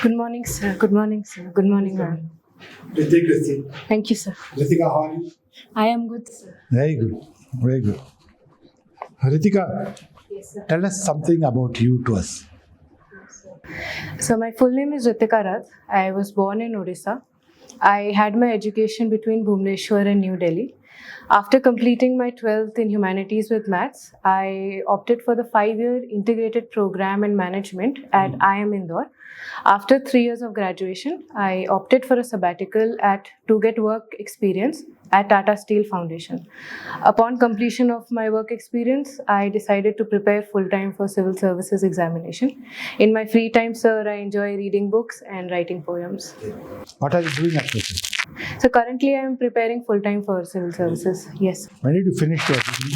Good morning, sir. Good morning, sir. Good morning, ma'am. Ritika. Thank you, sir. Ritika, how are you? I am good, sir. Very good. Very good. Ritika, Yes, sir. tell us something about you to us. So my full name is Ritika Rath. I was born in Odisha. I had my education between Bhubaneswar and New Delhi. After completing my 12th in Humanities with Maths, I opted for the 5-year integrated program in management at IIM Indore. After 3 years of graduation, I opted for a sabbatical to get work experience at Tata Steel Foundation. Upon completion of my work experience, I decided to prepare full-time for civil services examination. In my free time, sir, I enjoy reading books and writing poems. What are you doing at present? So currently, I am preparing full-time for civil services. Yes. When did you finish your degree?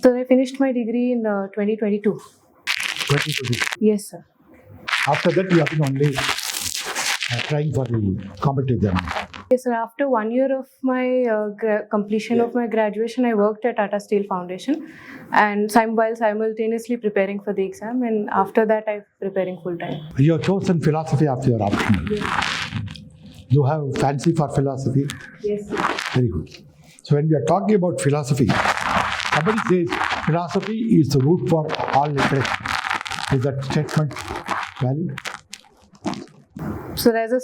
So I finished my degree in 2022. 2020. Yes, sir. After that, you have been only trying for the competitive exam. Yes, sir. After 1 year of my completion of my graduation, I worked at Tata Steel Foundation, and while simultaneously preparing for the exam. And after that, I'm preparing full time. You have chosen philosophy as your option. Yes. You have fancy for philosophy. Yes, sir. Very good. So when we are talking about philosophy, somebody says philosophy is the root for all literature. Is that statement valid? So as a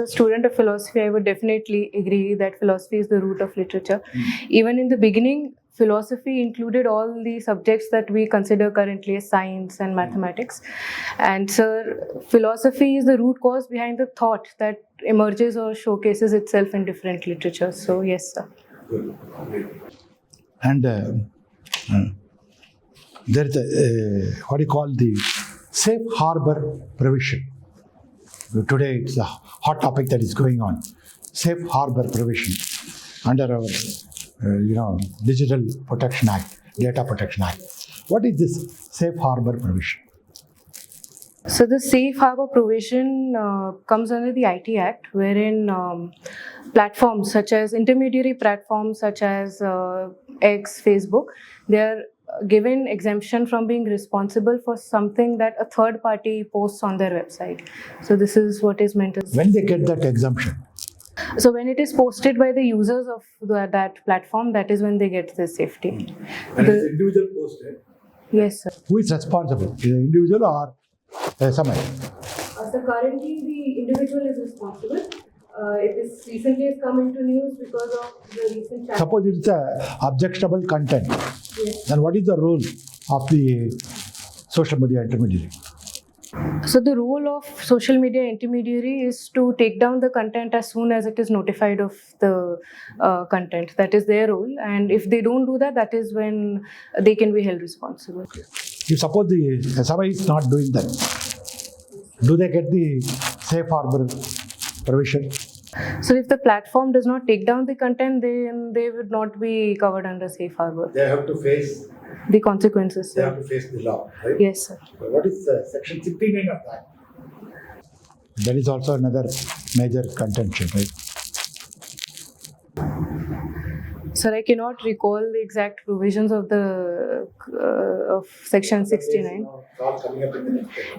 student of philosophy, I would definitely agree that philosophy is the root of literature. Even in the beginning, philosophy included all the subjects that we consider currently as science and mathematics. And sir, philosophy is the root cause behind the thought that emerges or showcases itself in different literature. So yes, sir. And there is what you call the safe harbor provision. Today it's a hot topic that is going on. Safe harbor provision under our Digital Protection Act, Data Protection Act. What is this safe harbor provision? So the safe harbor provision comes under the IT Act, wherein platforms such as intermediary platforms such as X, Facebook, they are given exemption from being responsible for something that a third party posts on their website. So this is what is meant as. When they get that exemption? So when it is posted by the users of that platform, that is when they get this safety. When it's individual posted? Yes, sir. Who is responsible? Is it an individual or somebody? So currently the individual is responsible. It is recently come into news because of the recent chat. Suppose it's a objectionable content. Yes. Then what is the role of the social media intermediary? So the role of social media intermediary is to take down the content as soon as it is notified of the content. That is their role. And if they don't do that, that is when they can be held responsible. Okay. If suppose the somebody is not doing that, do they get the safe harbor provision? So if the platform does not take down the content, then they would not be covered under safe harbor. They have to face The consequences. They Sir. have to face the law, right? Yes, sir. What is section 69 of that? That is also another major contention, right? Sir, I cannot recall the exact provisions of the of section 69.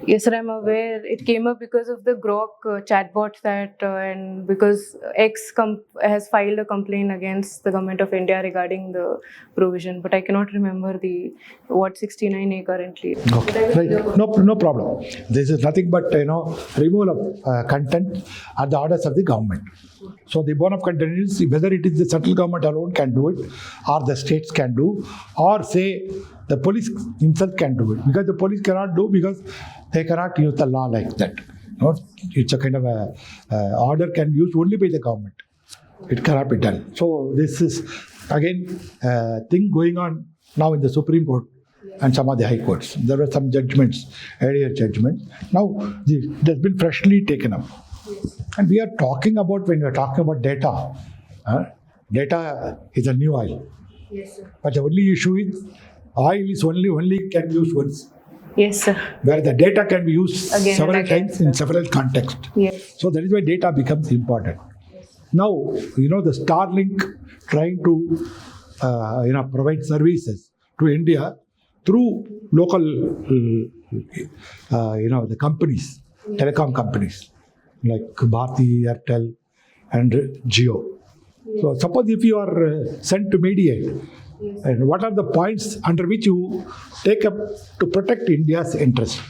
Yes, sir, I'm aware. It came up because of the Grok chatbot and because X has filed a complaint against the government of India regarding the provision, but I cannot remember what 69A currently. Okay, right. No problem. This is nothing but removal of content at the orders of the government. So the bone of content is whether it is the central government alone can do it, or the states can do, or say the police himself can do it, because the police cannot do because they cannot use the law like that. It's a kind of a order can be used only by the government. It cannot be done. So this is again a thing going on now in the Supreme Court and some of the high courts. There were some judgments, earlier judgments. Now it has been freshly taken up. And we are talking about, when we are talking about data, data is a new oil. Yes, sir. But the only issue is oil is only can be used once. Yes, sir. Where the data can be used Again several times in several contexts. Yes. So that is why data becomes important. Yes. Now, the Starlink trying to provide services to India through local, the companies. telecom companies like Bharti, Airtel, and Jio. So suppose if you are sent to mediate, and what are the points under which you take up to protect India's interest?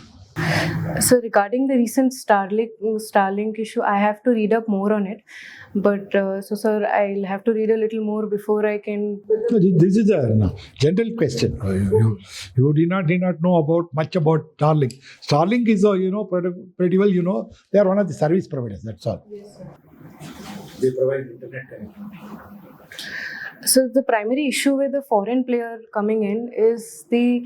So regarding the recent Starlink issue, I have to read up more on it. But so sir, I'll have to read a little more before I can. No, this is a general question. You did not know much about Starlink. Starlink is pretty well they are one of the service providers. That's all. Yes, sir. They provide internet connection. So the primary issue with the foreign player coming in is the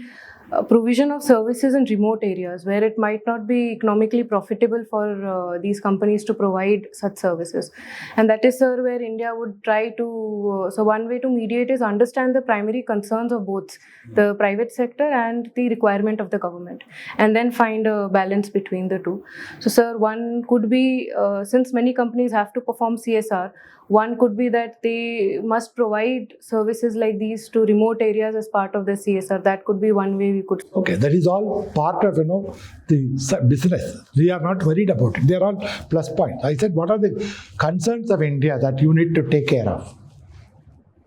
provision of services in remote areas where it might not be economically profitable for these companies to provide such services. And that is, sir, where India would try to, so one way to mediate is understand the primary concerns of both the private sector and the requirement of the government, and then find a balance between the two. So sir, one could be, since many companies have to perform CSR, one could be that they must provide services like these to remote areas as part of the CSR. That could be one way we could. Okay, that is all part of the business. We are not worried about it. They are all plus points. I said, what are the concerns of India that you need to take care of?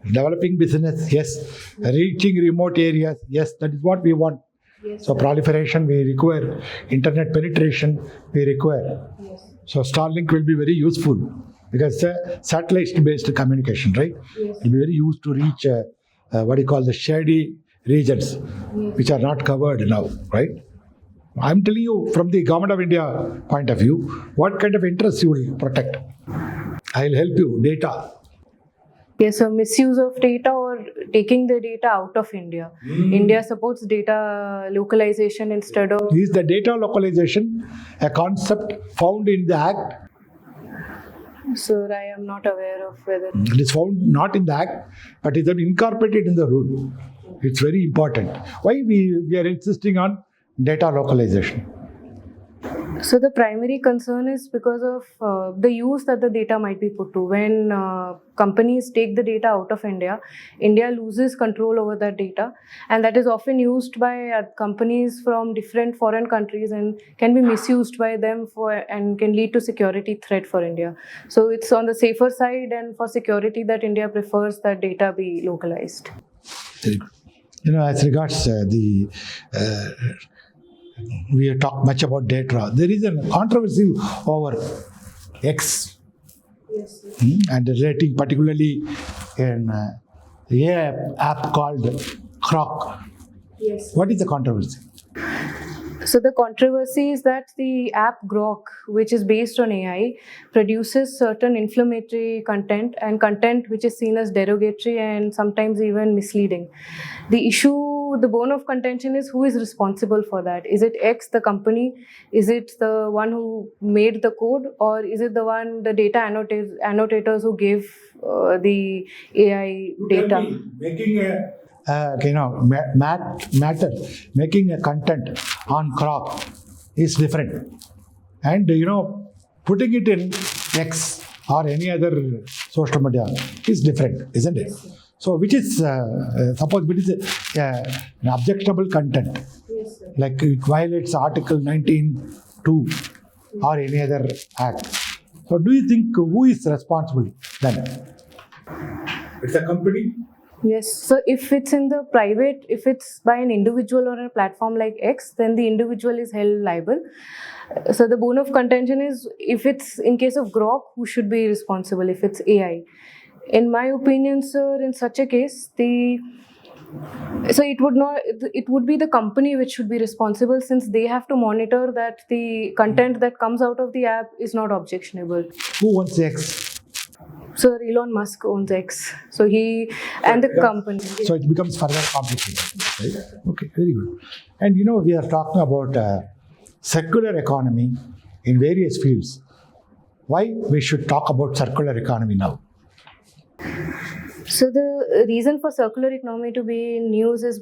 Developing business, yes. Reaching remote areas, yes. That is what we want. Yes, so proliferation we require, internet penetration we require. Yes. So Starlink will be very useful. Because satellite-based communication, right? Yes. It will be very used to reach what you call the shady regions, which are not covered now, right? I'm telling you from the Government of India point of view, what kind of interests you will protect. I'll help you. Data. Yes, so misuse of data or taking the data out of India. India supports data localization instead of. Is the data localization a concept found in the Act? Sir, I am not aware of whether. It is found not in the Act, but is incorporated in the rule. It's very important. Why we are insisting on data localization? So the primary concern is because of the use that the data might be put to. When companies take the data out of India, India loses control over that data, and that is often used by companies from different foreign countries and can be misused by them and can lead to security threat for India. So it's on the safer side and for security that India prefers that data be localized. Very good. As regards we have talked much about data. There is a controversy over X. Yes. And relating particularly in an app called Croc. Yes. What is the controversy? So the controversy is that the app Grok, which is based on AI, produces certain inflammatory content and content which is seen as derogatory and sometimes even misleading. The issue, the bone of contention is who is responsible for that. Is it X, the company? Is it the one who made the code? Or is it the data annotators who gave the AI data? Making a matter, making a content on crop is different, and putting it in X or any other social media is different, isn't it? So which is suppose it is an objectionable content, Yes, sir. like it violates Article 19(2) or any other act. So do you think who is responsible then? It's a company. Yes, so if it's in the private, if it's by an individual or a platform like X, then the individual is held liable. So the bone of contention is if it's in case of Grok, who should be responsible if it's AI? In my opinion, sir, in such a case, it would be the company which should be responsible, since they have to monitor that the content that comes out of the app is not objectionable. Who owns X? So Elon Musk owns X. So he and the company. So it becomes further complicated. Right? Okay, very good. And we are talking about circular economy in various fields. Why we should talk about circular economy now? So the reason for circular economy to be in news is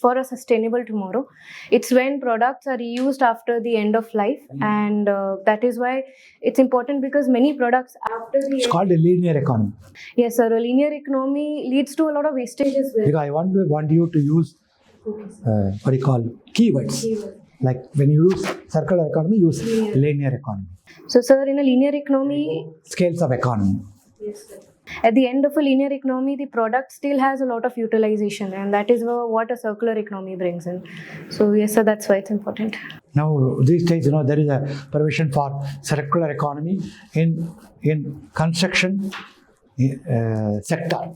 for a sustainable tomorrow. It's when products are reused after the end of life, and that is why it's important, because many products after the It's called a linear economy. Yes, sir. A linear economy leads to a lot of wastage as well. Because I want you to use what you call keywords. Like when you use circular economy, use linear economy. So, sir, in a linear economy, Scales of economy. yes, sir. At the end of a linear economy, the product still has a lot of utilization, and that is what a circular economy brings in. So, yes, sir, that's why it's important. Now, these days, there is a provision for circular economy in construction sector.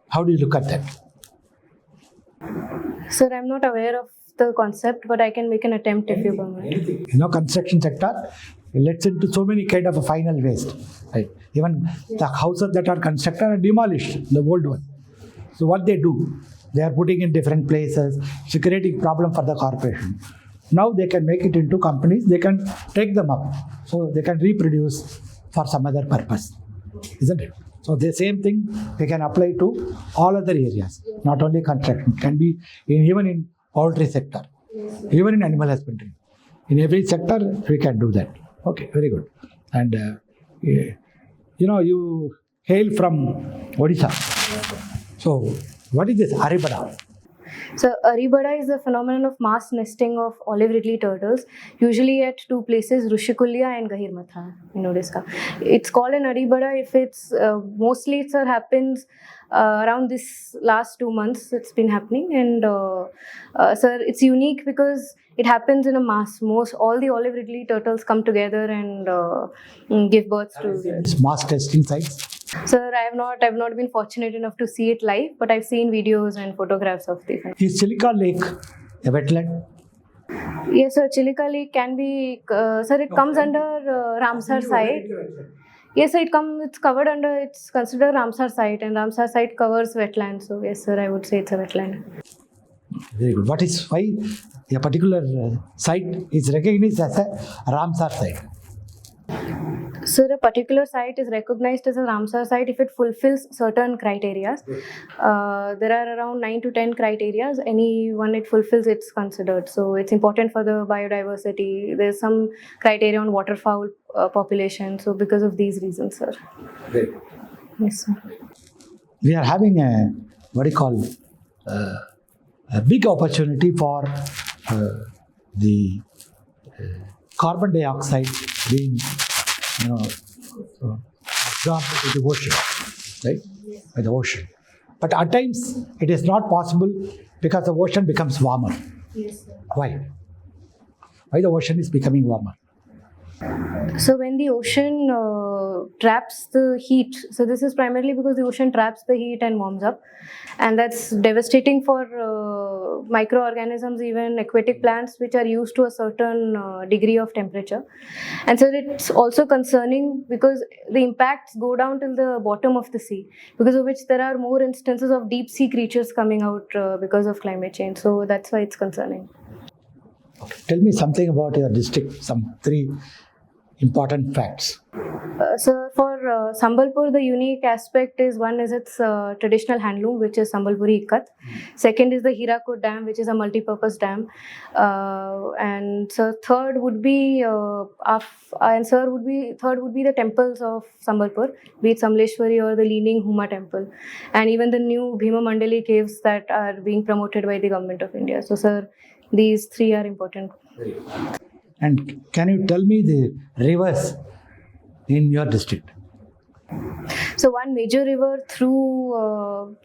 How do you look at that? Sir, I'm not aware of the concept, but I can make an attempt if you permit. Construction sector lets into so many kind of a final waste. Right? Even the houses that are constructed are demolished, the old one. So what they do, they are putting in different places, it's creating problem for the corporation. Now they can make it into companies, they can take them up, so they can reproduce for some other purpose, isn't it? So the same thing we can apply to all other areas, not only construction, can be even in poultry sector, even in animal husbandry. In every sector, we can do that. Okay, very good. And you hail from Odisha. So what is this Aribada? So, Aribada is the phenomenon of mass nesting of olive ridley turtles, usually at two places, Rushikulya and Gahirmatha in Odisha. It's called an Aribada if it's mostly it happens around this last 2 months. It's been happening, and sir, it's unique because it happens in a mass. All the olive ridley turtles come together and give birth to. It's mass testing sites. Sir, I've not been fortunate enough to see it live, but I've seen videos and photographs of the event. Is Chilika Lake a wetland? Yes, sir. Chilika Lake can be, sir. It comes under Ramsar site. Yes, sir. It's covered under. It's considered Ramsar site, and Ramsar site covers wetland. So yes, sir. I would say it's a wetland. Very good. Why a particular site is recognized as a Ramsar site? So a particular site is recognized as a Ramsar site if it fulfills certain criteria. There are around 9 to 10 criteria. Any one it fulfills, it's considered. So it's important for the biodiversity. There's some criteria on waterfowl population. So because of these reasons, sir. Great. Yes, sir. We are having a big opportunity for the carbon dioxide being absorbed into the ocean, right? By the ocean. But at times it is not possible because the ocean becomes warmer. Yes, sir. Why? Why the ocean is becoming warmer? So when the ocean traps the heat, so this is primarily because the ocean traps the heat and warms up, and that's devastating for microorganisms, even aquatic plants, which are used to a certain degree of temperature. And so it's also concerning because the impacts go down till the bottom of the sea, because of which there are more instances of deep sea creatures coming out because of climate change. So that's why it's concerning. Okay. Tell me something about your district, some 3 important facts. So for Sambalpur, the unique aspect is one is its traditional handloom, which is Sambalpuri Ikat. Second is the Hirakud Dam, which is a multi-purpose dam. And so third would be the temples of Sambalpur, be it Samleshwari or the Leaning Huma temple, and even the new Bhima Mandali caves that are being promoted by the government of India. So sir, these 3 are important. And can you tell me the rivers in your district? So one major river through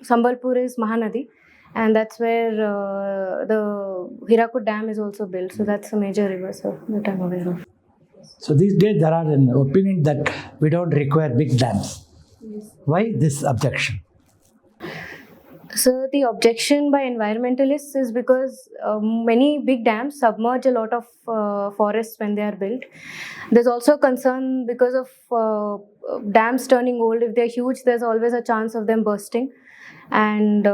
Sambalpur is Mahanadi, and that's where the Hirakud Dam is also built. So that's a major river, sir, that I'm aware of. So these days there are an opinion that we don't require big dams. Yes. Why this objection? So the objection by environmentalists is because many big dams submerge a lot of forests when they are built. There's also concern because of dams turning old. If they're huge, there's always a chance of them bursting. And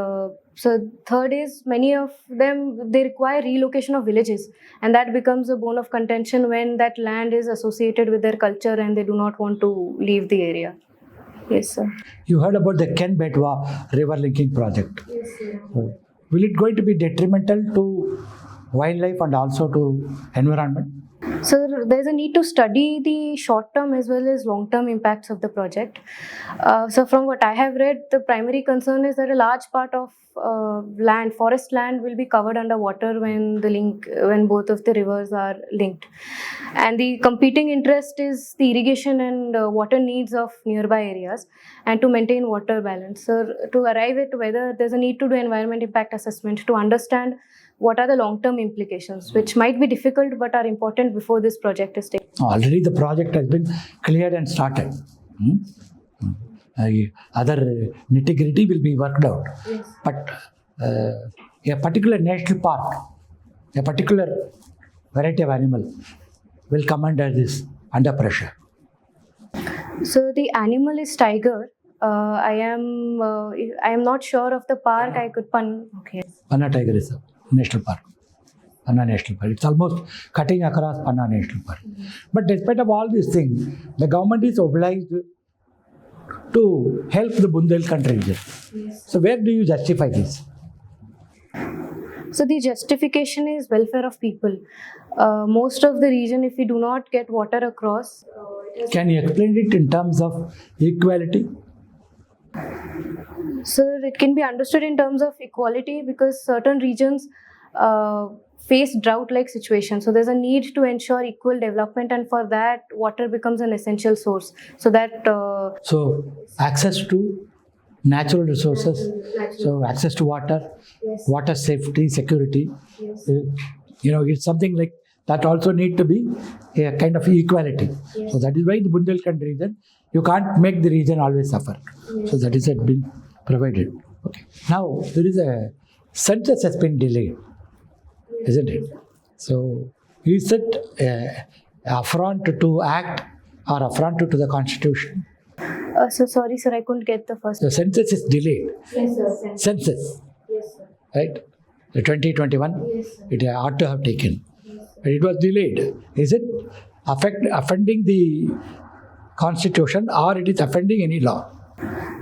so third is many of them, they require relocation of villages, and that becomes a bone of contention when that land is associated with their culture and they do not want to leave the area. Yes, sir. You heard about the Ken Betwa river linking project. Yes, sir. Will it going to be detrimental to wildlife and also to environment? So there's a need to study the short-term as well as long-term impacts of the project. So from what I have read, the primary concern is that a large part of forest land will be covered underwater when both of the rivers are linked. And the competing interest is the irrigation and water needs of nearby areas and to maintain water balance. So to arrive at whether there's a need to do environment impact assessment to understand what are the long-term implications, which might be difficult but are important before this project is taken. Already the project has been cleared and started. Other nitty-gritty will be worked out. Yes. But a particular national park, a particular variety of animal will come under pressure. So the animal is tiger. I am not sure of the park. I could okay. Panna Tiger Reserve, National Park. Panna National Park. It's almost cutting across Panna National Park. But despite of all these things, the government is obliged to help the Bundelkhand region. Yes. So where do you justify this? So the justification is welfare of people. Most of the region, if we do not get water across, Can you explain it in terms of equality? so it can be understood in terms of equality because certain regions face drought-like situations. So there's a need to ensure equal development, and for that, water becomes an essential source. So that So access to natural resources, so access to water, Yes. water safety, security, Yes. it's something like that also need to be a kind of equality. Yes. So that is why the Bundelkhand region, you can't make the region always suffer. Yes. So that is been provided. Okay. Now there is a census has been delayed, isn't it? So is it affront to act or affront to the constitution? so sorry, sir, I couldn't get the first. The census is delayed. Yes, sir. Census, Yes, sir. right? The 2021, Yes, sir. it ought to have taken. But it was delayed. Is it offending the constitution or it is offending any law?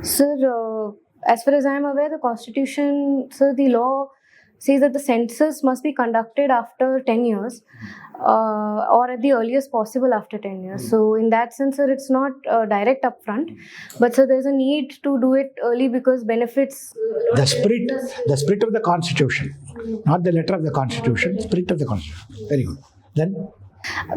Sir, as far as I am aware, the constitution, so the law says that the census must be conducted after 10 years or at the earliest possible after 10 years. So in that sense, sir, it's not direct upfront, but so there's a need to do it early because benefits. The spirit of the constitution, not the letter of the constitution, spirit of the constitution. Very good. Then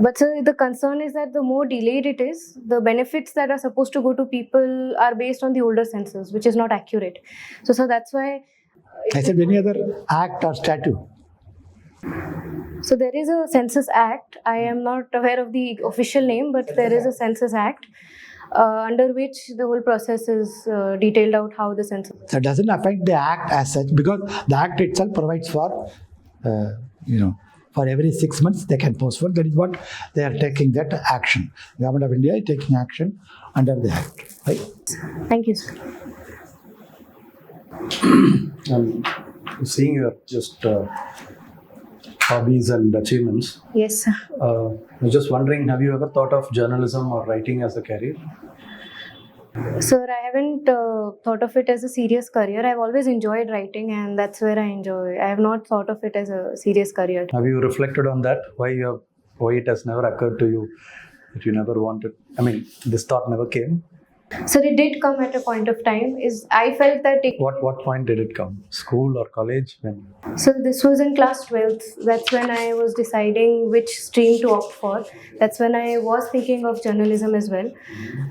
But sir, the concern is that the more delayed it is, the benefits that are supposed to go to people are based on the older census, which is not accurate. So that's why. I said any other act or statute. So there is a Census Act. I am not aware of the official name, but there is a Census Act under which the whole process is detailed out how the census. That doesn't affect the act as such because the act itself provides for, for every 6 months they can postpone. That is what they are taking that action. Government of India is taking action under the act. Right? Thank you, sir. Seeing your just hobbies and achievements, Yes, sir. I was just wondering, have you ever thought of journalism or writing as a career? Sir, I haven't thought of it as a serious career. I've always enjoyed writing, and that's where I enjoy. I have not thought of it as a serious career. Have you reflected on that? Why it has never occurred to you that you never wanted? I mean, this thought never came. Sir, it did come at a point of time. I felt that. What point did it come? School or college? When? So this was in class 12th. That's when I was deciding which stream to opt for. That's when I was thinking of journalism as well.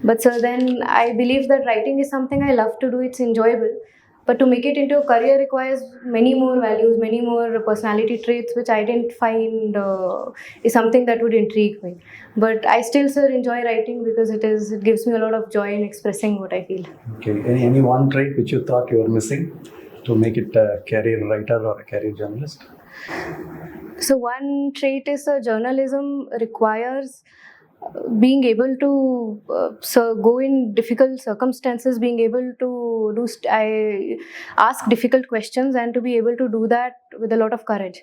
But sir, then I believe that writing is something I love to do. It's enjoyable. But to make it into a career requires many more values, many more personality traits, which I didn't find is something that would intrigue me. But I still, sir, enjoy writing because it gives me a lot of joy in expressing what I feel. Okay. Any one trait which you thought you were missing to make it a career writer or a career journalist? So one trait is journalism requires being able to go in difficult circumstances, being able to ask difficult questions and to be able to do that with a lot of courage.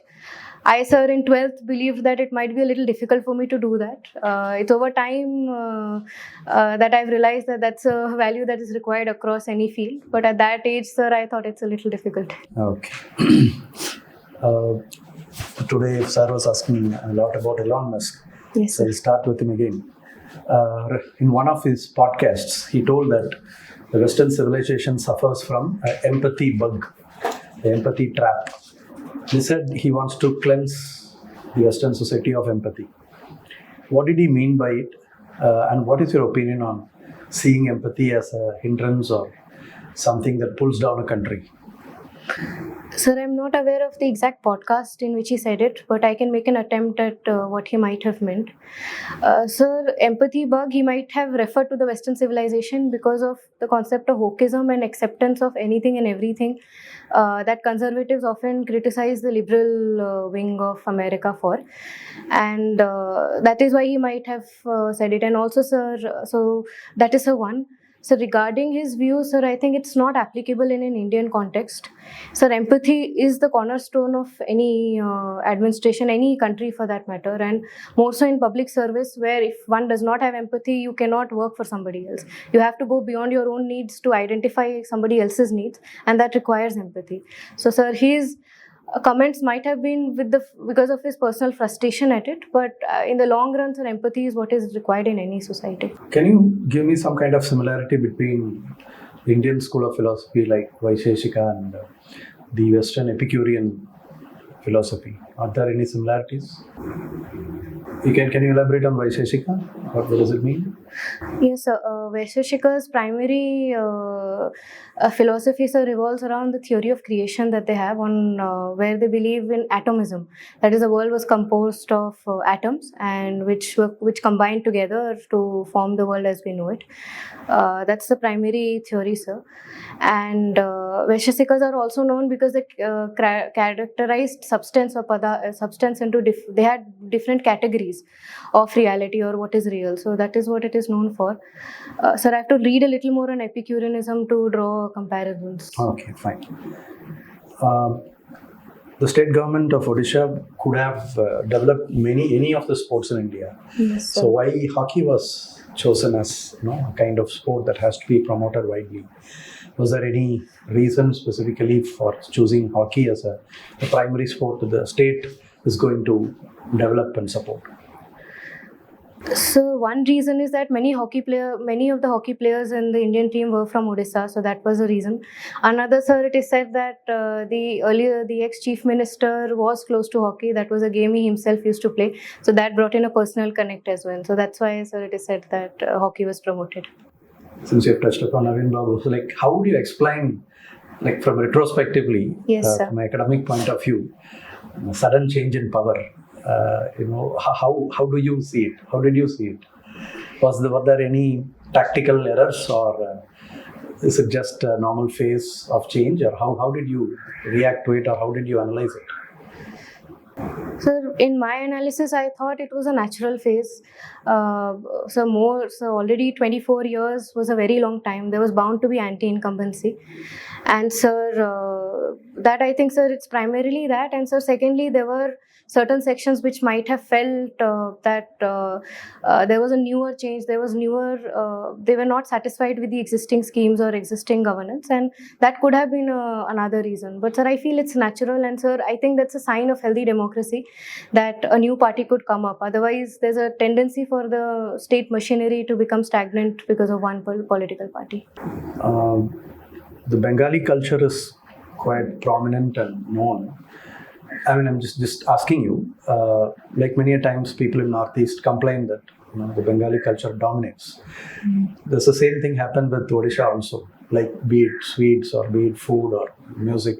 I, sir, in 12th believed that it might be a little difficult for me to do that. It's over time that I've realized that that's a value that is required across any field. But at that age, sir, I thought it's a little difficult. Okay. Today, sir was asking a lot about Elon Musk. Yes, So sir. I'll start with him again. In one of his podcasts, he told that the Western civilization suffers from an empathy bug, the empathy trap. He said he wants to cleanse the Western society of empathy. What did he mean by it? And what is your opinion on seeing empathy as a hindrance or something that pulls down a country? Sir, I'm not aware of the exact podcast in which he said it, but I can make an attempt at what he might have meant. Sir, empathy bug, he might have referred to the Western civilization because of the concept of wokeism and acceptance of anything and everything that conservatives often criticize the liberal wing of America for. And that is why he might have said it. And also, sir, so that is a one. So regarding his views, sir, I think it's not applicable in an Indian context. Sir, empathy is the cornerstone of any administration, any country for that matter, and more so in public service, where if one does not have empathy, you cannot work for somebody else. You have to go beyond your own needs to identify somebody else's needs, and that requires empathy. So, sir, his comments might have been because of his personal frustration at it, but in the long run, sir, empathy is what is required in any society. Can you give me some kind of similarity between the Indian school of philosophy like Vaisheshika and the Western Epicurean philosophy? Are there any similarities? Can you elaborate on Vaisheshika? What does it mean? Yes, sir. Vaisheshika's primary philosophy, sir, revolves around the theory of creation that they have on where they believe in atomism. That is, the world was composed of atoms and which combined together to form the world as we know it. That's the primary theory, sir. And Vaisheshikas are also known because they characterized substance or substance into they had different categories of reality or what is real. So that is what it is known for. Sir, I have to read a little more on Epicureanism to draw comparisons. Okay, fine. The state government of Odisha could have developed any of the sports in India. Yes, sir. So why hockey was chosen as a kind of sport that has to be promoted widely? Was there any reason specifically for choosing hockey as a primary sport that the state is going to develop and support? So one reason is that many of the hockey players in the Indian team were from Odisha, so that was the reason. Another, sir, it is said that the ex-chief minister was close to hockey. That was a game he himself used to play, so that brought in a personal connect as well. So that's why, sir, it is said that hockey was promoted. Since you have touched upon Naveen Babu, so how would you explain, from retrospectively, Yes, sir. from an academic point of view, a sudden change in power? How do you see it? How did you see it? Were there any tactical errors, or is it just a normal phase of change, or how did you react to it, or how did you analyze it? So in my analysis, I thought it was a natural phase. So already 24 years was a very long time. There was bound to be anti-incumbency. And sir, that I think, sir, it's primarily that. And sir, secondly, there were certain sections which might have felt that there was a newer change. They were not satisfied with the existing schemes or existing governance. And that could have been another reason. But sir, I feel it's natural. And sir, I think that's a sign of healthy democracy that a new party could come up. Otherwise, there's a tendency for the state machinery to become stagnant because of one political party. The Bengali culture is quite prominent and known. I mean, I'm just asking you, like many a times people in Northeast complain that the Bengali culture dominates. There's the same thing happened with Odisha also, like be it sweets or be it food or music.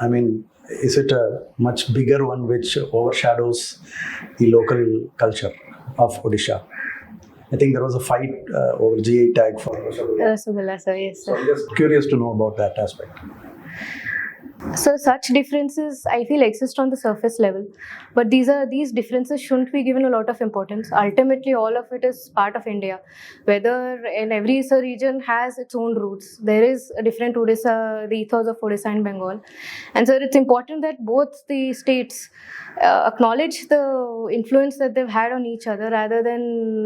I mean, is it a much bigger one which overshadows the local culture of Odisha? I think there was a fight over GI tag for Rasgulla, sir, yes, So sir. I'm just curious to know about that aspect. So such differences, I feel, exist on the surface level, but these differences shouldn't be given a lot of importance. Ultimately, all of it is part of India. Whether in every region has its own roots. There is a different Odisha, the ethos of Odisha and Bengal, and so it's important that both the states acknowledge the influence that they've had on each other rather than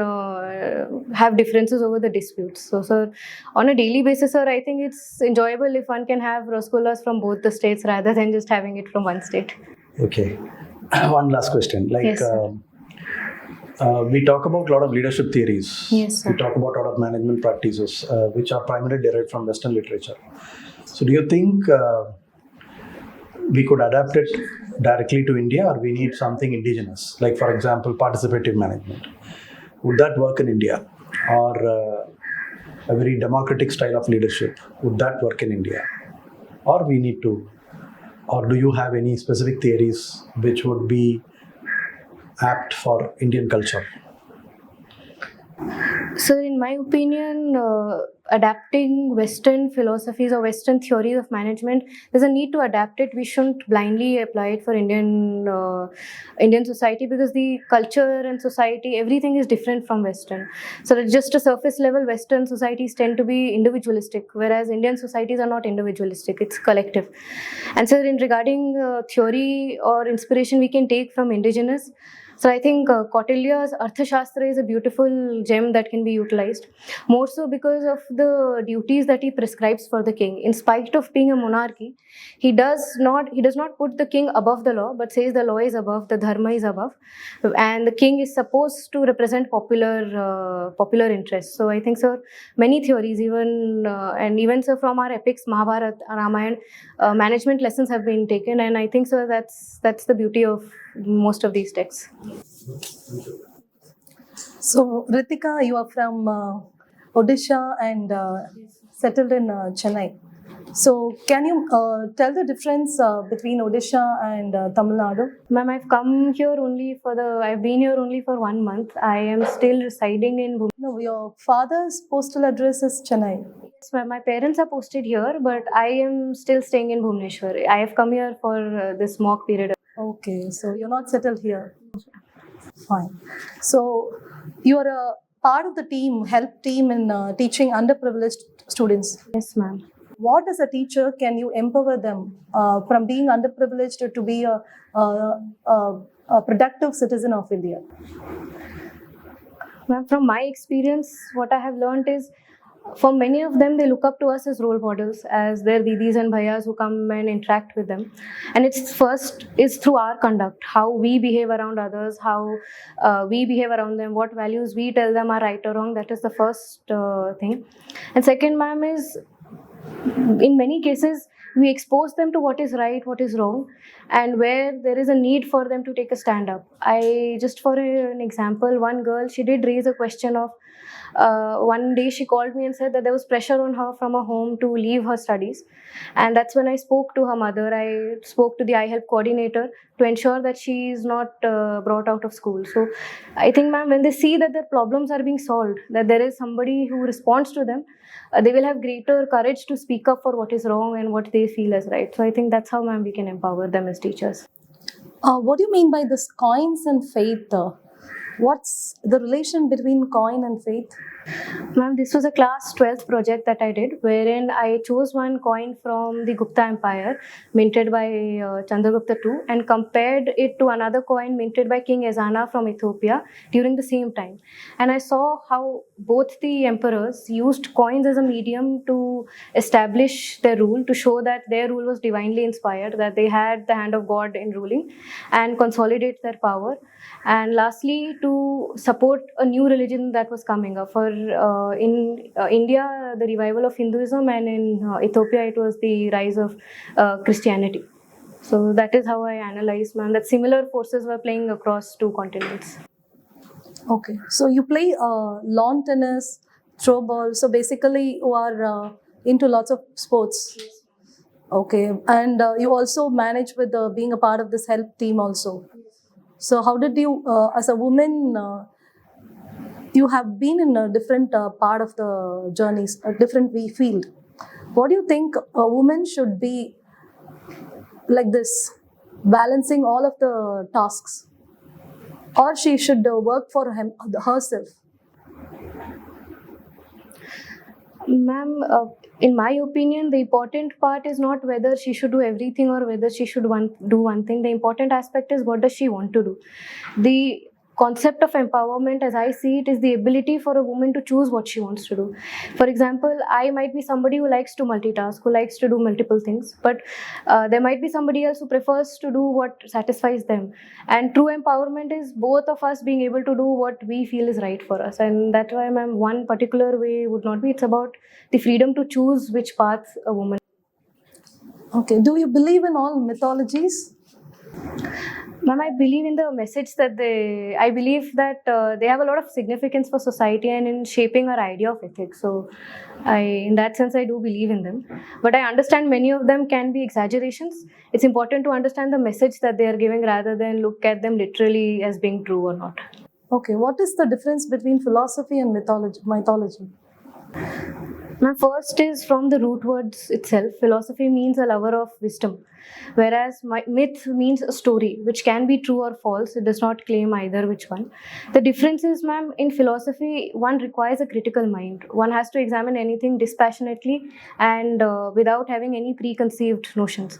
have differences over the disputes. So, sir, on a daily basis, sir, I think it's enjoyable if one can have rasgullas from both the states rather than just having it from one state. Okay. One last question. Yes, sir. We talk about a lot of leadership theories. Yes, sir. We talk about a lot of management practices, which are primarily derived from Western literature. So, do you think we could adapt it directly to India, or we need something indigenous, like, for example, participative management? Would that work in India? Or a very democratic style of leadership, would that work in India? Or we need to, or do you have any specific theories which would be apt for Indian culture? So, in my opinion, adapting Western philosophies or Western theories of management, there's a need to adapt it. We shouldn't blindly apply it for Indian society, because the culture and society, everything is different from Western. So, at just a surface level, Western societies tend to be individualistic, whereas Indian societies are not individualistic; it's collective. And so, in regarding theory or inspiration, we can take from indigenous. So I think Kautilya's Arthashastra is a beautiful gem that can be utilized, more so because of the duties that he prescribes for the king. In spite of being a monarchy, he does not put the king above the law, but says the law is above, the dharma is above, and the king is supposed to represent popular interests. So I think, sir, many theories, even sir, from our epics, Mahabharata, Ramayana, management lessons have been taken, and I think, sir, that's the beauty of most of these texts. So, Ritika, you are from Odisha and settled in Chennai. So, can you tell the difference between Odisha and Tamil Nadu? Ma'am, I've been here only for 1 month. I am still residing in Bhubaneswar. No, your father's postal address is Chennai. Yes, ma'am, my parents are posted here, but I am still staying in Bhubaneswar. I have come here for this mock period. Okay, so you're not settled here. Fine. So, you are a part of the team, help team in teaching underprivileged students. Yes, ma'am. What as a teacher can you empower them from being underprivileged to be a productive citizen of India? Ma'am, from my experience, what I have learned is, for many of them, they look up to us as role models, as their didis and bhaiyas who come and interact with them. And it's through our conduct, how we behave around others, how we behave around them, what values we tell them are right or wrong. That is the first thing. And second, ma'am, is in many cases, we expose them to what is right, what is wrong, and where there is a need for them to take a stand up. Just for an example, one girl, she did raise a question of, one day she called me and said that there was pressure on her from her home to leave her studies. And that's when I spoke to her mother. I spoke to the iHelp coordinator to ensure that she is not brought out of school. So I think, ma'am, when they see that their problems are being solved, that there is somebody who responds to them, they will have greater courage to speak up for what is wrong and what they feel as right. So I think that's how, ma'am, we can empower them as teachers. What do you mean by this coins and faith? What's the relation between coin and faith? Ma'am, this was a class 12th project that I did, wherein I chose one coin from the Gupta Empire, minted by Chandragupta II, and compared it to another coin minted by King Ezana from Ethiopia during the same time. And I saw how both the emperors used coins as a medium to establish their rule, to show that their rule was divinely inspired, that they had the hand of God in ruling, and consolidate their power. And lastly, to support a new religion that was coming up. For in India, the revival of Hinduism, and in Ethiopia, it was the rise of Christianity. So that is how I analyzed, ma'am, that similar forces were playing across two continents. Okay, so you play lawn tennis, throw ball. So basically, you are into lots of sports. Okay, and you also manage with being a part of this help team also. So how did you, as a woman, you have been in a different part of the journeys, a different field. What do you think a woman should be like this, balancing all of the tasks? Or she should work for herself? Ma'am, in my opinion, the important part is not whether she should do everything or whether she should do one thing. The important aspect is, what does she want to do? concept of empowerment, as I see it, is the ability for a woman to choose what she wants to do. For example, I might be somebody who likes to multitask, who likes to do multiple things, but there might be somebody else who prefers to do what satisfies them. And true empowerment is both of us being able to do what we feel is right for us. And that's why, ma'am, one particular way would not be. It's about the freedom to choose which path a woman. Okay. Do you believe in all mythologies? Ma'am, I believe in the message that I believe that they have a lot of significance for society and in shaping our idea of ethics. So, in that sense, I do believe in them. But I understand many of them can be exaggerations. It's important to understand the message that they are giving rather than look at them literally as being true or not. Okay. What is the difference between philosophy and mythology? My first is from the root words itself. Philosophy means a lover of wisdom, whereas myth means a story, which can be true or false. It does not claim either which one. The difference is, ma'am, in philosophy, one requires a critical mind. One has to examine anything dispassionately and without having any preconceived notions.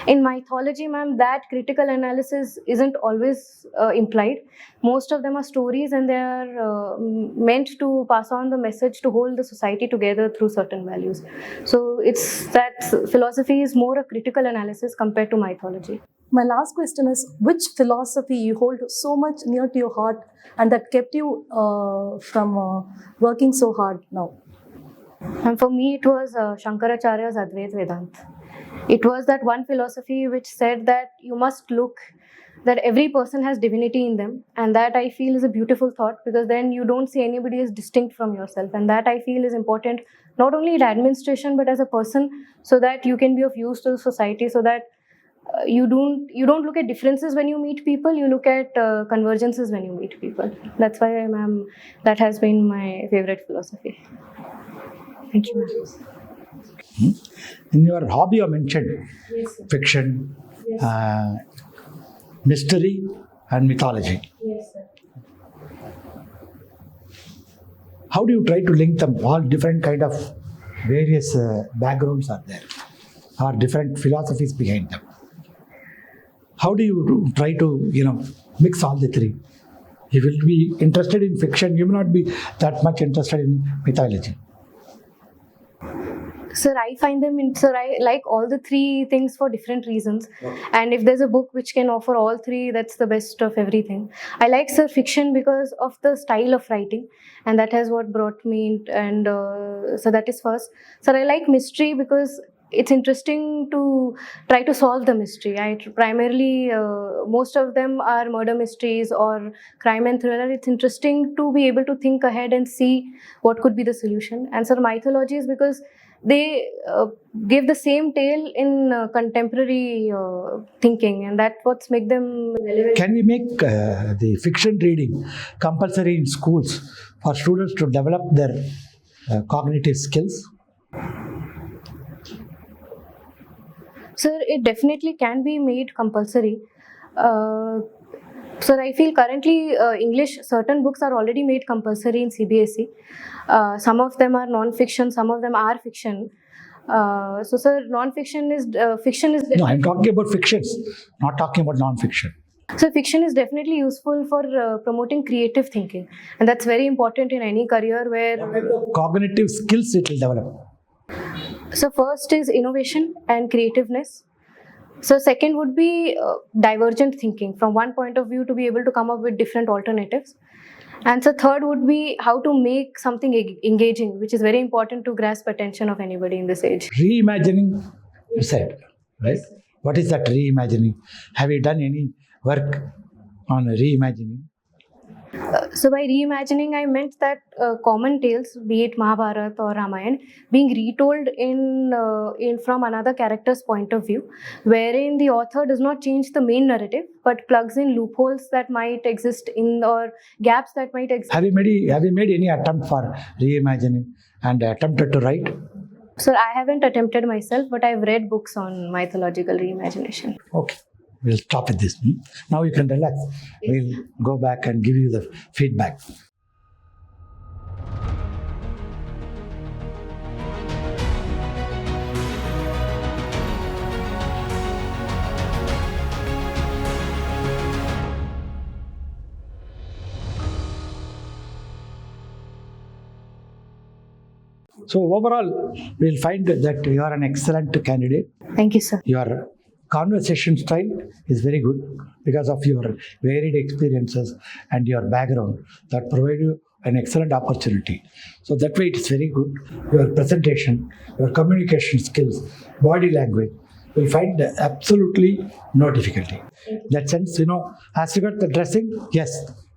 In mythology, ma'am, that critical analysis isn't always implied. Most of them are stories, and they are meant to pass on the message to hold the society together through certain values. So it's that philosophy is more a critical analysis compared to mythology. My last question is, which philosophy you hold so much near to your heart and that kept you from working so hard now? And for me, it was Shankaracharya's Advaita Vedanta. It was that one philosophy which said that you must look that every person has divinity in them, and that I feel is a beautiful thought, because then you don't see anybody as distinct from yourself, and that I feel is important not only in administration but as a person, so that you can be of use to the society, so that you don't look at differences when you meet people, you look at convergences when you meet people. That's why that has been my favorite philosophy. Thank you, ma'am. In your hobby, you mentioned fiction, mystery, and mythology. Yes, sir. How do you try to link them? All different kind of various backgrounds are there, or different philosophies behind them. How do you try to mix all the three? You will be interested in fiction, you may not be that much interested in mythology. Sir, I like all the three things for different reasons. Okay. And if there's a book which can offer all three, that's the best of everything. I like, sir, fiction because of the style of writing, and that has what brought me in, so that is first. Sir, I like mystery because it's interesting to try to solve the mystery. Primarily, most of them are murder mysteries or crime and thriller. It's interesting to be able to think ahead and see what could be the solution. And sir, mythology is because they give the same tale in contemporary thinking, and that's what makes them relevant. Can we make the fiction reading compulsory in schools for students to develop their cognitive skills? Sir, it definitely can be made compulsory. Sir, I feel currently English, certain books are already made compulsory in CBSE. Some of them are non-fiction, some of them are fiction. So, sir, non-fiction is fiction is. No, I'm talking about fictions, not talking about non-fiction. So, fiction is definitely useful for promoting creative thinking, and that's very important in any career where. Cognitive skills it will develop. So, first is innovation and creativeness. So, second would be divergent thinking from one point of view to be able to come up with different alternatives. And so, third would be how to make something engaging, which is very important to grasp attention of anybody in this age. Reimagining, you said, right? Yes, what is that reimagining? Have you done any work on reimagining? So by reimagining, I meant that common tales, be it Mahabharata or Ramayana, being retold in from another character's point of view, wherein the author does not change the main narrative, but plugs in loopholes that might exist or gaps that might exist. Have you made any attempt for reimagining and attempted to write? Sir, I haven't attempted myself, but I've read books on mythological reimagination. Okay. We'll stop with this. Now you can relax. We'll go back and give you the feedback. So overall, we'll find that you are an excellent candidate. Thank you, sir. Your conversation style is very good because of your varied experiences and your background that provide you an excellent opportunity. So that way it is very good. Your presentation, your communication skills, body language, will find absolutely no difficulty. In that sense, as regards the dressing, yes,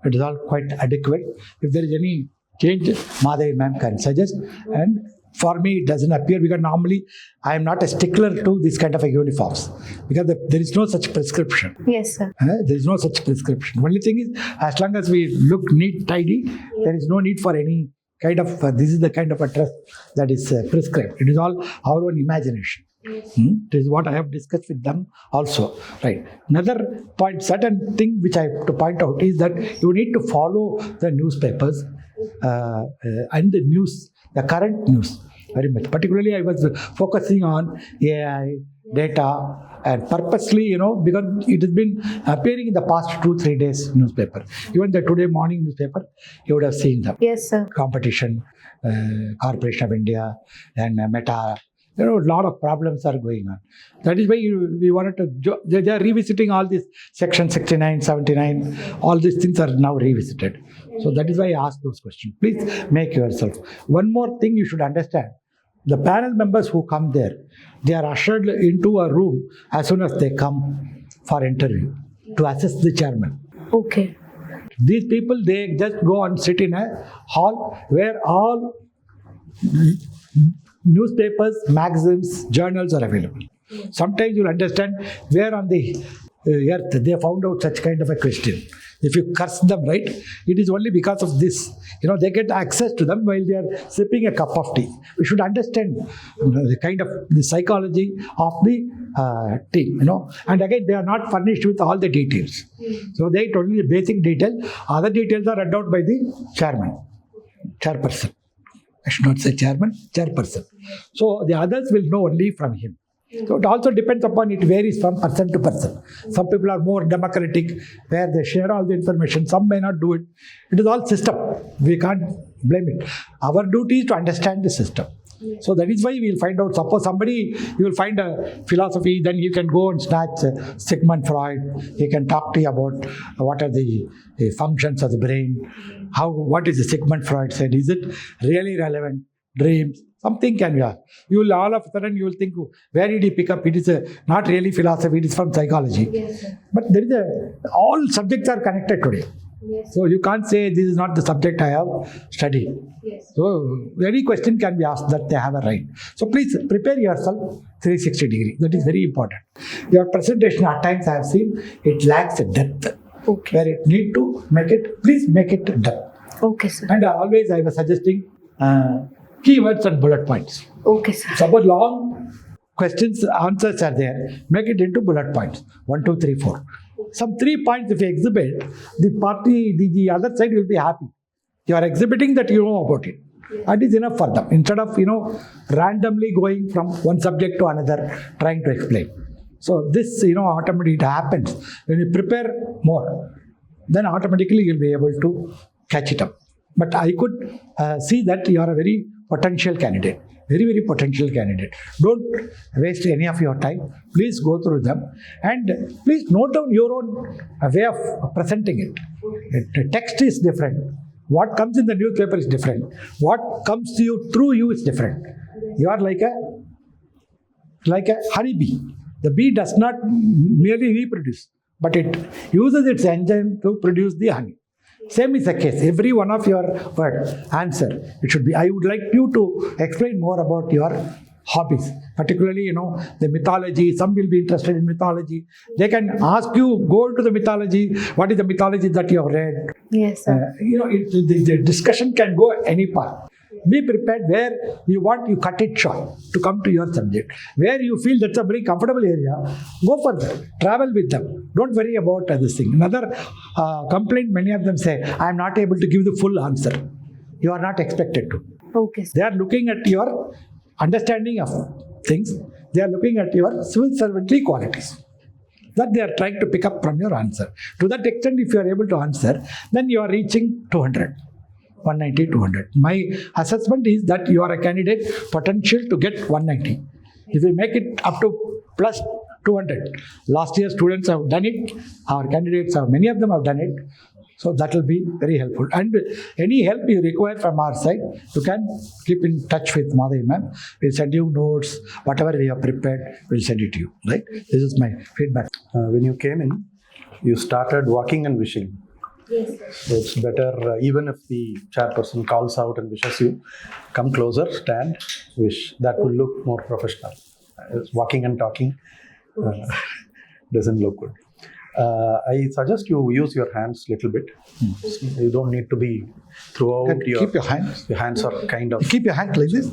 it is all quite adequate. If there is any change, Madhavi ma'am can suggest. And for me, it doesn't appear because normally I am not a stickler to this kind of a uniforms because there is no such prescription. Yes, sir. There is no such prescription. Only thing is, as long as we look neat, tidy, there is no need for any kind of, this is the kind of a dress that is prescribed. It is all our own imagination. It is what I have discussed with them also. Right. Another point, certain thing which I have to point out is that you need to follow the newspapers and the news, the current news very much. Particularly, I was focusing on AI, data, and purposely, because it has been appearing in the past 2-3 days newspaper. Even the today morning newspaper, you would have seen them. Yes, sir. Competition, Corporation of India, and Meta. A lot of problems are going on. That is why we wanted to, they are revisiting all these section 69, 79, all these things are now revisited. So that is why I asked those questions. Please make yourself. One more thing you should understand. The panel members who come there, they are ushered into a room as soon as they come for interview to assist the chairman. Okay. These people, they just go and sit in a hall where all newspapers, magazines, journals are available. Sometimes you'll understand where on the earth they found out such kind of a question. If you curse them, right, it is only because of this. They get access to them while they are sipping a cup of tea. We should understand the kind of the psychology of the team, And again, they are not furnished with all the details. So they get only the basic detail. Other details are read out by the chairperson. I should not say chairperson. So the others will know only from him. So it also depends upon, it varies from person to person. Some people are more democratic, where they share all the information. Some may not do it. It is all system. We can't blame it. Our duty is to understand the system. So that is why we will find out. Suppose somebody, you will find a philosophy, then you can go and snatch Sigmund Freud. He can talk to you about what are the functions of the brain. What is the Sigmund Freud said? Is it really relevant? Dreams. Something can be asked. You will all of a sudden you will think, where did he pick up? It is not really philosophy, it is from psychology. Yes, sir. But there is all subjects are connected today. Yes. So you can't say this is not the subject I have studied. Yes. So any question can be asked that they have a right. So please prepare yourself 360 degree. That is very important. Your presentation at times I have seen it lacks a depth. Okay. Where it need to make it, please make it depth. Okay, sir. And always I was suggesting keywords and bullet points. Okay, sir. Suppose long questions, answers are there, make it into bullet points. 1, 2, 3, 4. Some 3 points if you exhibit, the party, the other side will be happy. You are exhibiting that you know about it. That is enough for them. Instead of, randomly going from one subject to another, trying to explain. So this, automatically it happens. When you prepare more, then automatically you'll be able to catch it up. But I could see that you are a very potential candidate. Very, very potential candidate. Don't waste any of your time. Please go through them and please note down your own way of presenting it. The text is different. What comes in the newspaper is different. What comes to you through you is different. You are like a honeybee. The bee does not merely reproduce, but it uses its enzyme to produce the honey. Same is the case. Every one of your answer, it should be, I would like you to explain more about your hobbies, particularly, the mythology. Some will be interested in mythology. They can ask you, go to the mythology. What is the mythology that you have read? Yes, sir. The discussion can go any part. Be prepared where you want, you cut it short to come to your subject. Where you feel that's a very comfortable area, go for that. Travel with them. Don't worry about this thing. Another complaint many of them say, I am not able to give the full answer. You are not expected to. Okay, sir. They are looking at your understanding of things. They are looking at your civil servantly qualities that they are trying to pick up from your answer. To that extent, if you are able to answer, then you are reaching 200. 190, 200. My assessment is that you are a candidate potential to get 190. If we make it up to plus 200, last year students have done it, our candidates have, many of them have done it. So that will be very helpful. And any help you require from our side, you can keep in touch with Madhavi ma'am. We'll send you notes, whatever we have prepared, we'll send it to you. Right? This is my feedback. When you came in, you started walking and wishing. Yes, So it's better, even if the chairperson calls out and wishes you, come closer, stand, wish. That will look more professional. Walking and talking doesn't look good. I suggest you use your hands a little bit. You don't need to be throughout Keep your hands. Your hands are kind of Keep your hands like this.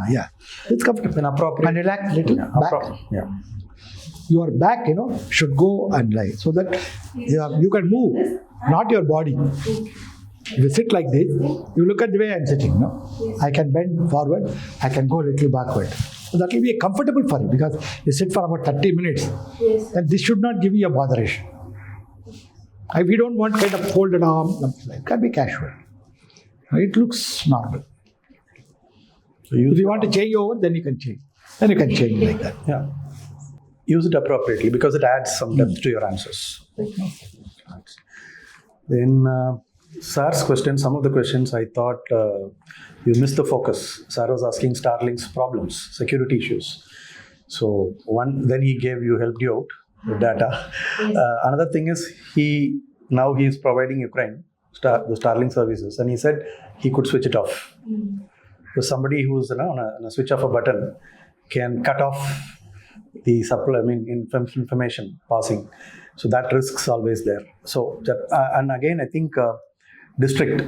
Yeah. It's comfortable. inappropriate. And relax little back. Yeah. Your back, should go and lie so that you can move, not your body. If you sit like this, you look at the way I'm sitting. No, I can bend forward, I can go a little backward. So that will be comfortable for you because you sit for about 30 minutes. yes. And this should not give you a botheration. We don't want kind of folded arm, something like that. It can be casual. It looks normal. So use If you want to change over, then you can change. Then you can change like that. Yeah. Use it appropriately because it adds some depth to your answers. Then, Sir's question, some of the questions I thought you missed the focus. Sir was asking Starlink's problems, security issues. So, then he helped you out with data. Another thing is now he is providing Ukraine the Starlink services, and he said he could switch it off. So somebody who's on a switch of a button can cut off the information passing. So that risk's always there. So and again, I think district,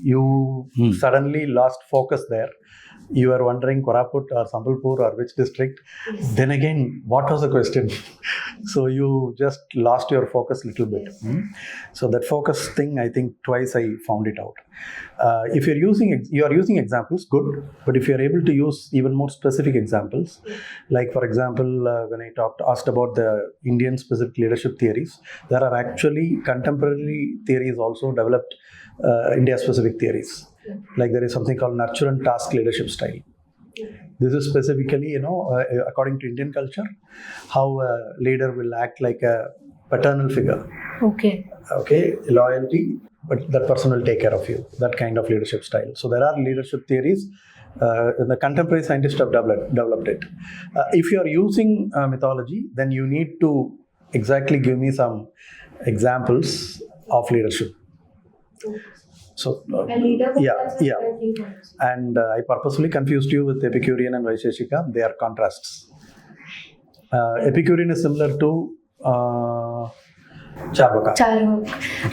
you suddenly lost focus there. You were wondering Koraput or Sambalpur or which district. Then again, what was the question? So you just lost your focus a little bit. So that focus thing, I think twice I found it out. If you are using examples, good. But if you are able to use even more specific examples, like for example, when I asked about the Indian specific leadership theories, there are actually contemporary theories also developed, India specific theories. Like there is something called nurture and task leadership style. This is specifically, according to Indian culture, how a leader will act like a paternal figure. Okay. Okay, loyalty, but that person will take care of you. That kind of leadership style. So there are leadership theories. The contemporary scientists have developed it. If you are using mythology, then you need to exactly give me some examples of leadership. So, yeah. And I purposely confused you with Epicurean and Vaisheshika. They are contrasts. Epicurean is similar to Charvaka.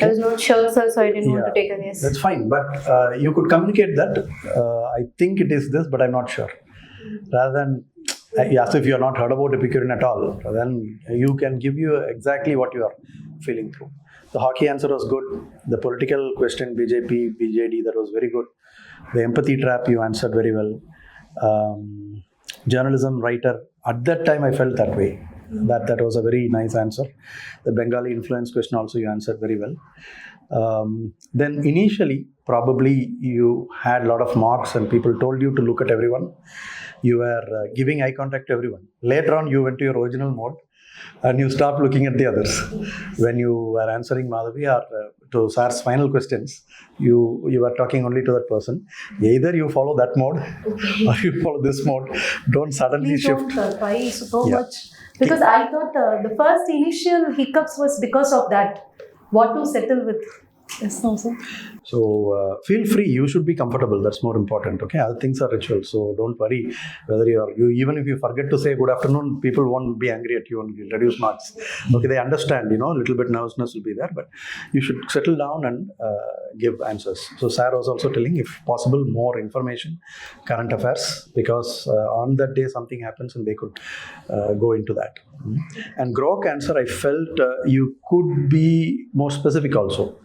I was not sure, sir, so I didn't want to take a guess. That's fine, but you could communicate that. I think it is this, but I'm not sure. Rather than ask if you have not heard about Epicurean at all, then you can give you exactly what you are feeling through. The hockey answer was good. The political question, BJP, BJD, that was very good. The empathy trap, you answered very well. Journalism, writer, at that time I felt that way. That was a very nice answer. The Bengali influence question also you answered very well. Then initially, probably you had a lot of marks and people told you to look at everyone. You were giving eye contact to everyone. Later on, you went to your original mode and you stopped looking at the others. When you were answering Madhavi or to Sar's final questions, you were talking only to that person. Either you follow that mode or you follow this mode. Don't suddenly Please shift. don't try so much. Because I thought the first initial hiccups was because of that. What to settle with. Yes, no, sir. So feel free. You should be comfortable. That's more important. Okay, other things are ritual. So don't worry whether you even if you forget to say good afternoon, people won't be angry at you and will reduce marks. Okay, they understand. A little bit nervousness will be there, but you should settle down and give answers. So Sarah was also telling, if possible, more information, current affairs, because on that day something happens and they could go into that. And Grok answer, I felt you could be more specific also.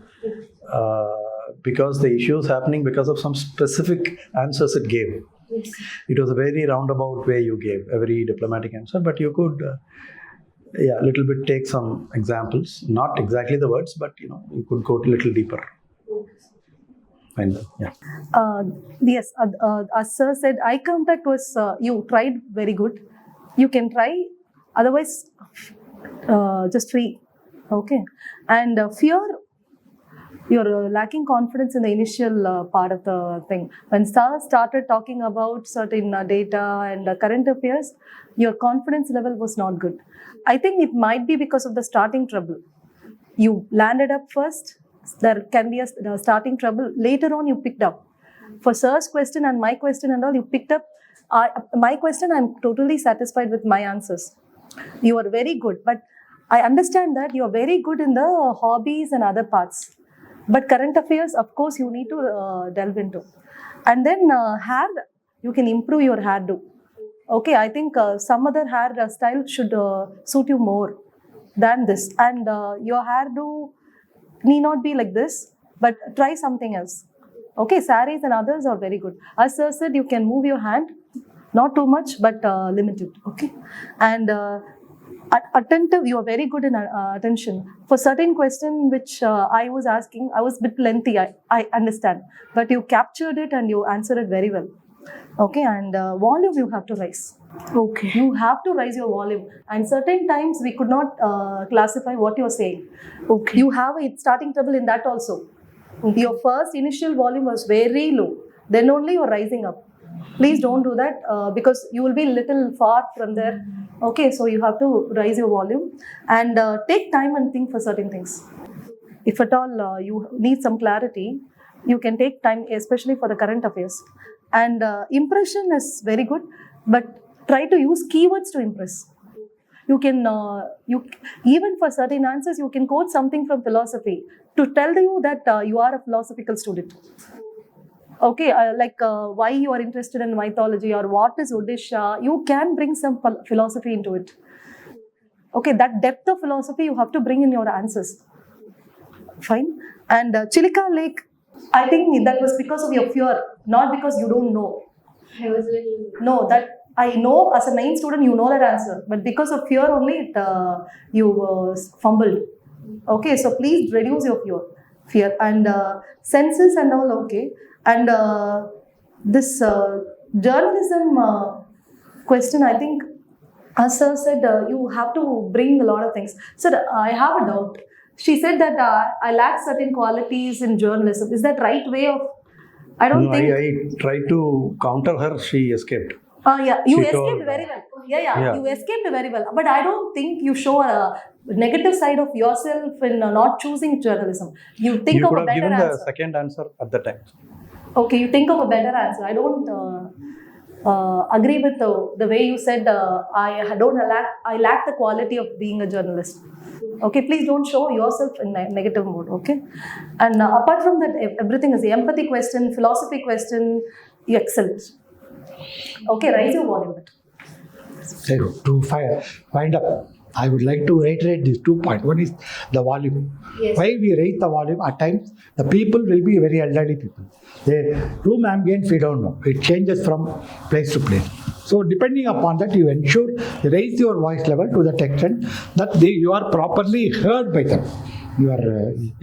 Because the issue is happening because of some specific answers it gave. Yes. It was a very roundabout way you gave, a very diplomatic answer, but you could, a little bit take some examples, not exactly the words, but you could go a little deeper. fine then. Yeah. Yes, as sir said, eye contact was, you tried very good. You can try, otherwise, just free. Okay. And fear, you're lacking confidence in the initial part of the thing. When sir started talking about certain data and current affairs, your confidence level was not good. I think it might be because of the starting trouble. You landed up first, there can be a starting trouble. Later on, you picked up. For sir's question and my question and all, you picked up. My question, I'm totally satisfied with my answers. You are very good, but I understand that you are very good in the hobbies and other parts. But current affairs, of course, you need to delve into. And then hair, you can improve your hairdo. Okay, I think some other hair style should suit you more than this. And your hairdo need not be like this, but try something else. Okay, saris and others are very good. As sir said, you can move your hand, not too much, but limited. Okay, and attentive, you are very good in attention. For certain question which I was asking, I was a bit lengthy, I understand, but you captured it and you answered it very well. Okay, and volume you have to raise. Okay. You have to raise your volume, and certain times we could not classify what you're saying. Okay. You have a starting trouble in that also. Your first initial volume was very low, then only you're rising up. Please don't do that because you will be little far from there. Okay, so you have to raise your volume and take time and think for certain things. If at all you need some clarity, you can take time, especially for the current affairs. And impression is very good, but try to use keywords to impress. You can, even for certain answers, you can quote something from philosophy to tell you that you are a philosophical student. Okay, like why you are interested in mythology or what is Odisha, you can bring some philosophy into it. Okay, that depth of philosophy you have to bring in your answers. Fine. And Chilika Lake, I think that was because of your fear, not because you don't know. I was little. No, that I know as a 9th student you know that answer, but because of fear only you fumbled. Okay, so please reduce your fear and senses and all. Okay, and this journalism question, I think, as sir said, you have to bring a lot of things. So I have a doubt. She said that I lack certain qualities in journalism. Is that right way of? I don't think. I tried to counter her. She escaped. Yeah, you She escaped told- very well. Yeah, Yeah. you escaped very well. But I don't think you show a negative side of yourself in not choosing journalism. You think You of could a have better given answer. the second answer at the time. Okay, you think of a better answer. I don't agree with the way you said. I lack the quality of being a journalist. Okay, please don't show yourself in negative mode. Okay, and apart from that, everything is the empathy question, philosophy question. You excelled. Okay, raise your volume bit. There you go. To wind up, I would like to reiterate these 2 points. One is the volume. Yes. Why we raise the volume? At times, the people will be very elderly people. The room ambience, we don't know. It changes from place to place. So, depending upon that, you ensure you raise your voice level to that extent that you are properly heard by them. Your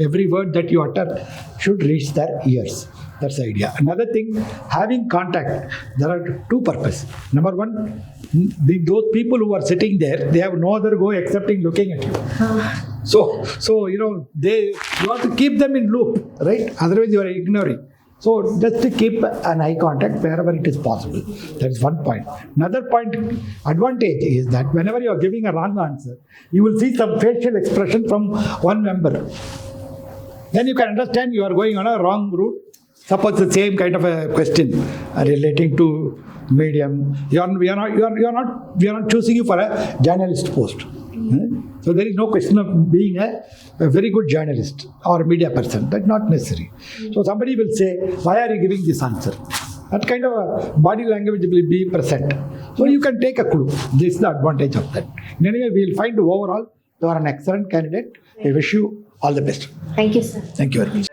every word that you utter should reach their ears. That's the idea. Another thing, having contact, there are 2 purposes. Number one, those people who are sitting there, they have no other go except in looking at you. So you have to keep them in loop, right? Otherwise, you are ignoring. So just to keep an eye contact wherever it is possible. That is one point. Another point, advantage is that whenever you are giving a wrong answer, you will see some facial expression from one member. Then you can understand you are going on a wrong route. Suppose the same kind of a question relating to medium. We are not choosing you for a journalist post. So there is no question of being a very good journalist or media person. That's not necessary. So somebody will say, why are you giving this answer? That kind of a body language will be present. So you can take a clue. This is the advantage of that. Anyway, we will find overall you are an excellent candidate. We wish you all the best. Thank you, sir. Thank you very much.